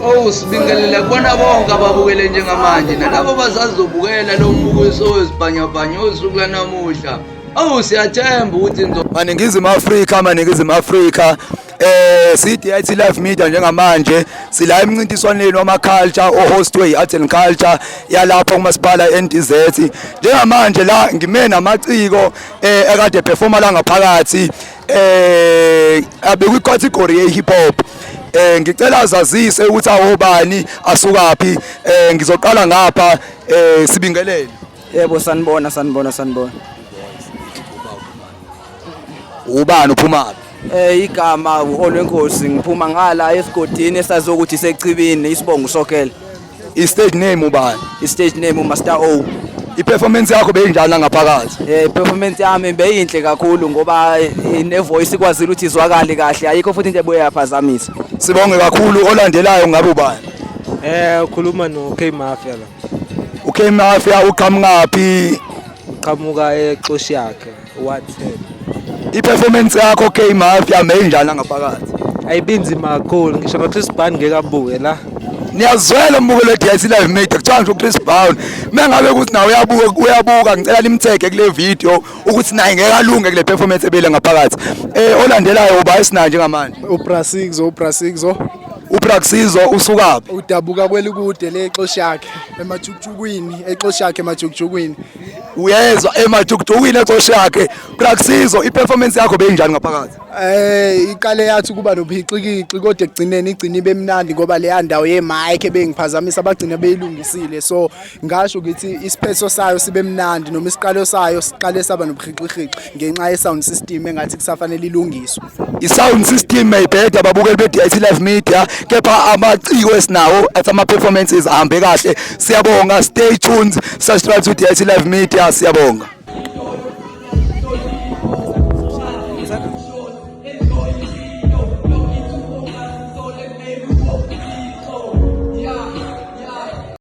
Oh sibingelela kubona bonke ababukele njengamanje nalabo bazazobukela lo mbukiso wezibhanyabhanya osuku lanamuhla. Oh siyathemba ukuthi maningizimu Afrika CDIT Live Media njengamanje sila emncintiswaneni wama-culture ohostwe yi-Art and Culture yalapho kumasipala NTZ. Njengamanje la ngime namaciko ekade performa la ngaphakathi abekwi-category ye-hip hop. Ngicela azazise ukuthi awobani asukaphi. Ngizoqala ngapha sibingelele. Yebo sanibona. Ubani uphuma? Igama uOlwenkosi ngiphuma ngala esigodini esazokuthi secibini isibongo sokela. I-stage name ubani? I-stage name Master O. I-performance yakho beyinjani ngaphakathi? Performance yami beyinhle kakhulu ngoba ne-voice ikwazile ukuthi izwakale kahle ayikho futhi into ebuye yaphazamisa. Sibonge kakhulu. Olandelayo ngabe ubani? Ukhuluma no-K Mafia la. U-K Mafia uqhamukaphi? Uqhamuka exoshi yakhe uwathela. I-performance yakho K Mafia meyinjani ngaphakathi? Ayibinzima kakhulu ngisho noChris Brown ngeke abuke la. Niyazwela umbuko le-DIT Live Media kuthiwa nje uChris Brown mengabe ukuthi nawe uyabuka ngicela limtheke kule video ukuthi naye ngeke alunge kule performance ebele ngaphakathi. Olandelayo uba isinanje njengamanje. uPraxizo usukaphi? Udabuka kwelikude le exoshi yakhe emajukujukwini. Uyezwa emajukujukwini exoshi yakhe. Praxizo i-performance yakho beyinjani ngaphakathi? Iqale yathi kuba nophicikiki kodwa egcineni igcina ibe mnandi ngoba le ndawo ye-mic ebengiphazamisa abagcina beyilungisile. So ngasho ukuthi isiphetho sayo sibe mnandi noma isiqalo sayo siqale saba nobuhixihixi ngenxa ye-sound system engathi kusafanele ilungiswe. I-sound system mayibheda ababukeli be-DIT Live Media kepha amaciko esinawo athi ama-performances ahambe kahle. Siyabonga. Stay tuned. Subscribe to DIT Live Media. Siyabonga.